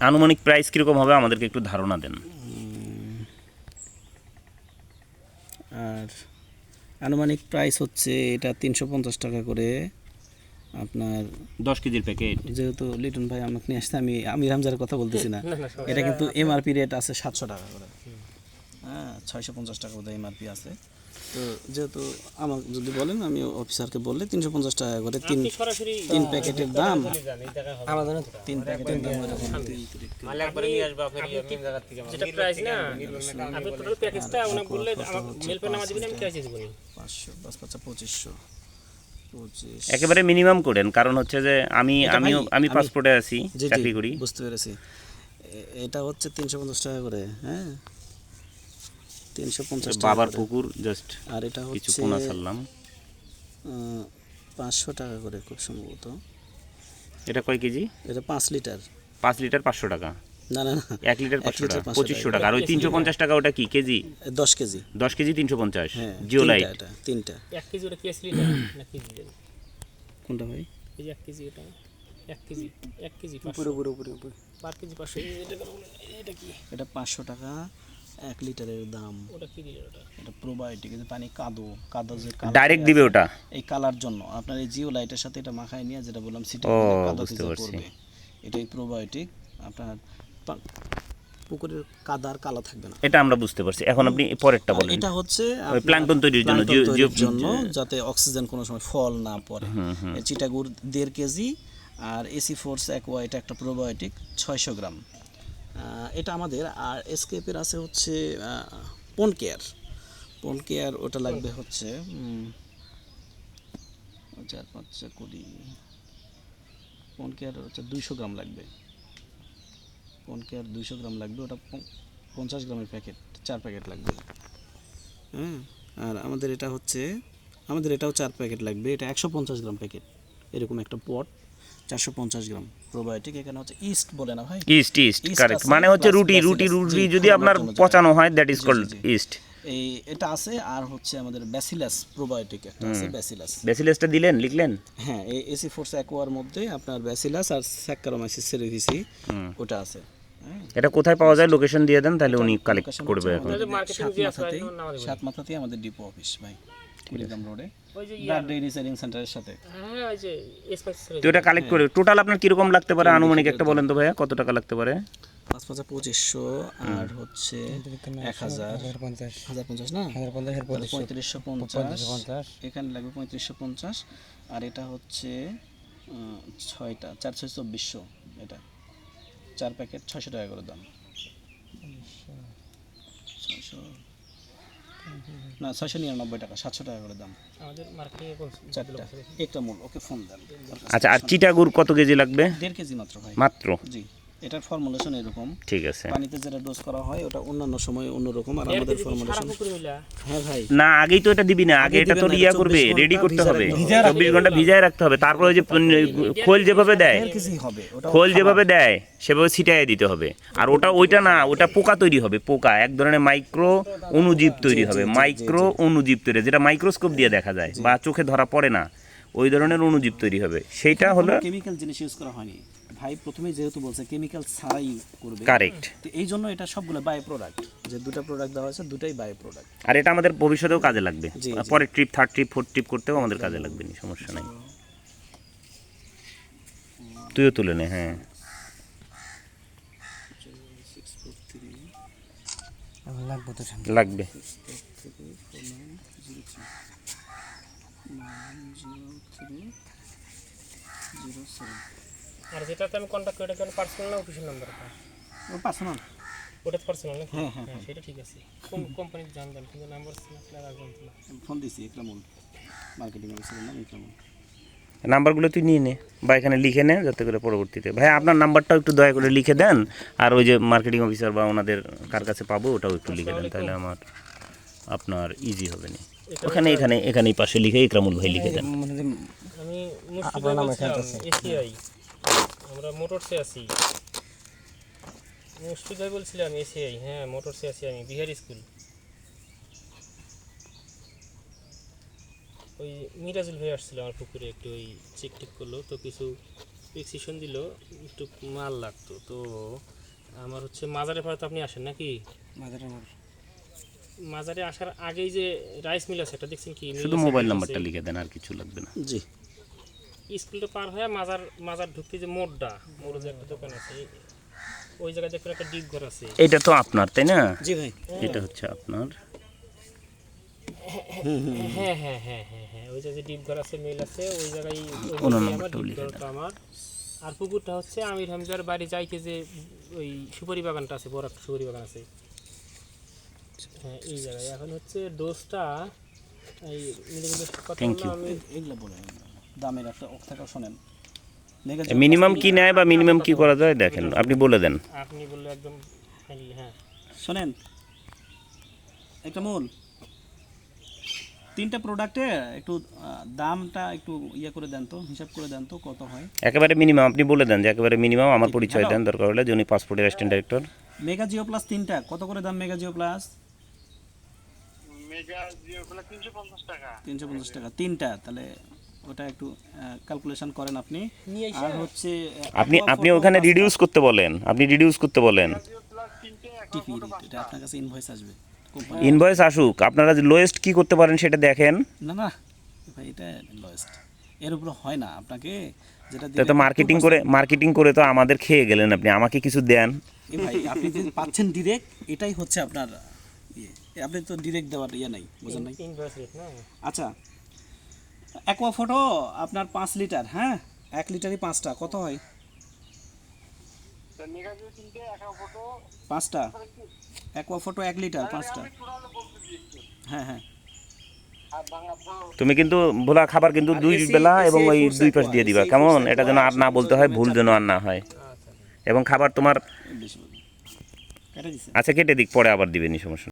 আনুমানিক প্রাইস কীরকম হবে আমাদেরকে একটু ধারণা দেন। আর আনুমানিক প্রাইস হচ্ছে এটা 350 টাকা করে আপনার 10 কেজির প্যাকেট। যেহেতু লিটন ভাই আমাকে নিয়ে আসতে আমি রামজার কথা বলতেছি না, এটা কিন্তু এমআরপি রেট আছে 700 টাকা করে, হ্যাঁ 650 টাকা বোধহয় এমআরপি আছে। তো যেহেতু আমাকে যদি বলেন আমি অফিসারকে বললে 350 টাকা করে তিন প্যাকেটের দাম, আমাদের 3 প্যাকেটের দাম এরকম মাল একবারে নিয়ে আসবা ফের মেম জায়গা থেকে যেটা প্রাইস না আপনি টোটাল প্যাকেজটা আমাকে বললে আমাকে মেল পে নামা দিবেন আমি ক্যাশ দিয়ে দেব 500 5 5 2500 একেবারে মিনিমাম করেন, কারণ হচ্ছে যে আমি পাসপোর্টে আছি, চাকরি করি। বুঝতে পেরেছি। এটা হচ্ছে 350 টাকা করে, হ্যাঁ 350 টাকা বাবার পুকুর জাস্ট, আর এটা কিছু হচ্ছে পোনা ছাড়লাম 500 টাকা করে খুব সম্ভবত। এটা কয় কেজি? এটা 5 লিটার। 5 লিটার 500 টাকা? না না না, 1 লিটার 500 টাকা, 2500 টাকা। আর ওই 350 টাকা ওটা কি কেজি? 10 কেজি। 10 কেজি 350। হ্যাঁ জিওলাইট এটা তিনটা। 1 কেজি ওটা কেস লিটার না কেজি দেন কোনটা ভাই? এই যে 1 কেজি এটা 1 কেজি 500 উপরে পার কেজি 500 এটা কি? এটা 500 টাকা 1 লিটারের দাম। ওটা কি দিল ওটা? এটা প্রোবায়োটিক, যে পানি কাদো যে ডাইরেক্ট দিবে ওটা এই কালার জন্য আপনার এই জিও লাইটের সাথে এটা মাখায় নিয়ে যেটা বললাম সিটি কাদো বুঝতে পারছি। করবে, এটাই প্রোবায়োটিক। আপনার পুকুরের কাদার কালো থাকবে না, এটা আমরা বুঝতে পারছি। এখন আপনি পরেরটা বলেন। এটা হচ্ছে প্ল্যাঙ্কটন তৈরির জন্য, যাতে অক্সিজেন কোনো সময় ফল না পড়ে। চিটাগুড় 1.5 কেজি আর এসি ফোর্স অ্যাকোয়া এটা একটা প্রোবায়োটিক 600 গ্রাম। এটা আমাদের। আর এসকেপের আছে হচ্ছে পন কেয়ার ওটা লাগবে হচ্ছে 4-5 কোটি। পন কেয়ার হচ্ছে 200 গ্রাম লাগবে, পন কেয়ার 200 গ্রাম লাগবে, ওটা 50 গ্রামের প্যাকেট, 4 প্যাকেট লাগবে। হ্যাঁ আর আমাদের এটাও 4 প্যাকেট লাগবে, এটা 150 গ্রাম প্যাকেট, এরকম একটা পট 450 গ্রাম প্রোবায়োটিক। এখানে হচ্ছে ইস্ট বলে না ভাই? ইস্ট কারেক্ট, মানে হচ্ছে রুটি যদি আপনার পচানো হয় দ্যাট ইজ কল্ড ইস্ট। এটা আছে। আর হচ্ছে আমাদের ব্যাসিলাস প্রোবায়োটিক একটা আছে, ব্যাসিলাসটা দিলেন, লিখলেন? হ্যাঁ এই এসি ফোর্স অ্যাকোয়ার মধ্যে আপনার ব্যাসিলাস আর স্যাক্কারোমাইসিস সেরিভিসি ওটা আছে। এটা কোথায় পাওয়া যায় লোকেশন দিয়ে দেন, তাহলে উনি কালেক্ট করবে। এখন সাতমাথাতেই আমাদের ডিপো অফিস ভাই, কুড়িগ্রাম রোডে ব্লাড ডেইরি সেলিং সেন্টারের সাথে। হ্যাঁ ওই যে এসপেক্ট তো এটা কালেক্ট করে টোটাল আপনার কিরকম লাগতে পারে আনুমানিক একটা বলেন তো ভাইয়া, কত টাকা লাগতে পারে? 2500 আর হচ্ছে 1050 না 3550, এখানে লাগবে 3550। আর এটা হচ্ছে 6টা 4-6-2400, এটা 4 প্যাকেট 600 টাকা করে দাম। 600 না 699 টাকা, 700 টাকা করে দাম আমাদের মার্কেটে বলছি 4টা একটা মূল। ওকে ফোন দেন। আচ্ছা, আর চিটাগুড় কত কেজি লাগবে? 1.5 কেজি মাত্র ভাই, মাত্র? জি। এটার ফর্মুলেশন এরকম, ঠিক আছে। পানিতে যেটা ডোজ করা হয় ওটা অন্যান্য সময় অন্যরকম, আর আমাদের ফর্মুলেশন। হ্যাঁ ভাই, না আগেই তো এটা দিবি না, আগে এটা তো ইয়া করবে, রেডি করতে হবে, 24 ঘন্টা ভিজায় রাখতে হবে। তারপরে ওই যে খোল যেভাবে দেয়, সেভাবে ছিটাইয়ে দিতে হবে। আর ওইটা না, ওটা পোকা তৈরি হবে, পোকা এক ধরনের মাইক্রো অণুজীব তৈরি হবে, যেটা মাইক্রোস্কোপ দিয়ে দেখা যায় বা চোখে ধরা পড়ে না, ওই ধরনের অণুজীব তৈরি হবে। সেইটা হলো কেমিক্যাল জিনিস ইউজ করা হয়নি ভাই, প্রথমেই যেহেতু বলছে কেমিক্যাল ছাড়াই করবে, কারেক্ট। তো এই জন্য এটা সবগুলো বাই প্রোডাক্ট, যে দুটো প্রোডাক্ট দেওয়া আছে দুটাই বাই প্রোডাক্ট। আর এটা আমাদের ভবিষ্যতেও কাজে লাগবে, পরে trip 3rd trip 4th trip করতেও আমাদের কাজে লাগবে, সমস্যা নাই। তুইও তুলে নে। হ্যাঁ লাগবে। আর যেটাতে আমি কন্টাক্ট করে কেন পার্সোনাল না অফিসিয়াল নাম্বার? ও পার্সোনাল, ওটা পার্সোনাল নাকি? হ্যাঁ সেটা ঠিক আছে। কোন কোম্পানির জানবেন, কিন্তু নাম্বার লাগবে না। ফোন দিছি ইকরামুল, মার্কেটিং অফিসারের নাম ইকরামুল। নাম্বারগুলো তুই নিয়ে নে বা এখানে লিখে নে, যাতে করে পরবর্তীতে ভাই আপনার নাম্বারটাও একটু দয়া করে লিখে দেন। আর ওই যে মার্কেটিং অফিসার বা ওনাদের কার কাছে পাবো ওটাও একটু লিখে দেন, তাহলে আপনার ইজি হবে না। এখানেই পাশে লিখে ইকরামুল ভাই লিখে দেন। আমি এসিআই, আমরা মোটরসে আছি। মুশফিক ভাই বলছিলাম এসিআই, হ্যাঁ মোটরসে আছি আমি, বিহার স্কুল। ওই মিরাজুল ভাই আসছিল আমার পুকুরে, একটু ওই চেক টেক করলো, তো কিছু প্রেসক্রিপশন দিল, একটু মাল লাগতো। তো আমার হচ্ছে মাজারে পরে তো আপনি আসেন নাকি? মাজারে আসার আগেই যে রাইস মিল আছে একটা দেখছেন কি? শুধু মোবাইল নাম্বারটা লিখে দেন, আর কিছু লাগবে না। জি স্কুলটা পার হয়ে মাজার ঢুকতে যে মোড়টা, মোড়ে যে একটা দোকান আছে, ওই জায়গায় দেখুন একটা ডিপ ঘর আছে। এটা তো আপনার, তাই না? জি ভাই। এটা হচ্ছে আপনার। হ্যাঁ হ্যাঁ হ্যাঁ হ্যাঁ হ্যাঁ, ওই জায়গায় ডিপ ঘর আছে, মিল আছে, ওই জায়গায় ওনার আমার নাম্বারটাও ডিপ লিখে ঘরটা আমার। আর পুকুরটা হচ্ছে আমির হামজার বাড়ি যাইতে যে ওই সুপারি বাগানটা আছে, বড় একটা সুপারি বাগান আছে, হ্যাঁ এই জায়গায়। এখন হচ্ছে ডোজটা এই মিলে কথা Thank বললাম আমি। এগুলো বলে দামের একটা থাকা শোনেন। মিনিমাম কি নেয় বা মিনিমাম কি করা যায় দেখেন, আপনি বলে দেন। আপনি বললে একদম হ্যাঁ শোনেন, একটা মূল 3টা প্রোডাক্টে একটু দামটা একটু ইয়ে করে দেন তো, হিসাব করে দেন তো কত হয়। একেবারে মিনিমাম আপনি বলে দেন যে একেবারে মিনিমাম, আমার পরিচয় দেন দরকার হলে, যিনি পাসপোর্টের assistant director. Mega Jio plus 3টা কত করে দাম? Mega Jio plus mega Jio গুলো 350 টাকা। 350 টাকা 3টা, তাহলে ওটা একটু ক্যালকুলেশন করেন আপনি। নিয়ে আর হচ্ছে আপনি ওখানে রিডিউস করতে বলেন, আপনি রিডিউস করতে বলেন। জিও প্লাস 3টে টিপি এটা আপনার কাছে ইনভয়েস আসবে কোম্পানি। ইনভয়েস আসুক, আপনারা লোয়েস্ট কি করতে পারেন সেটা দেখেন। না না ভাই, এটা লয়েস্ট, এর উপরে হয় না। আপনাকে যেটা তা তো মার্কেটিং করে তো আমাদের খেয়ে গেলেন আপনি, আমাকে কিছু দেন। এ ভাই, আপনি যে পাচ্ছেন ডিরেক্ট, এটাই হচ্ছে আপনার ইয়ে। আপনি তো ডিরেক্ট দেওয়ার ইয়ে নাই, বুঝেন নাই। ইনভয়েস রেট না। আচ্ছা, অ্যাকোয়া ফটো আপনার 5 লিটার, হ্যাঁ 1 লিটারই 5টা, কত হয়? তো মেগা জিও 3টে একা ফটো 5টা অ্যাকোয়া ফটো 1 লিটার 5টা। আমি টোটাল বলতে দিয়েছি। হ্যাঁ হ্যাঁ, আর বাংলা তো তুমি কিন্তু ভোলা খাবার কিন্তু আর 2 AC বেলা এবং ওই ফোর্স 2 পাশ aqua, দিয়ে দিবা, AC কেমন? ফোর্স এটা যেন aqua, আর না বলতে হয়, ভুল যেন আর না হয়। এবং খাবার তোমার বেশি বলুন, কেটে দিছে। আচ্ছা কেটে দিক, পরে আবার দিবেনি, সমস্যা নেই।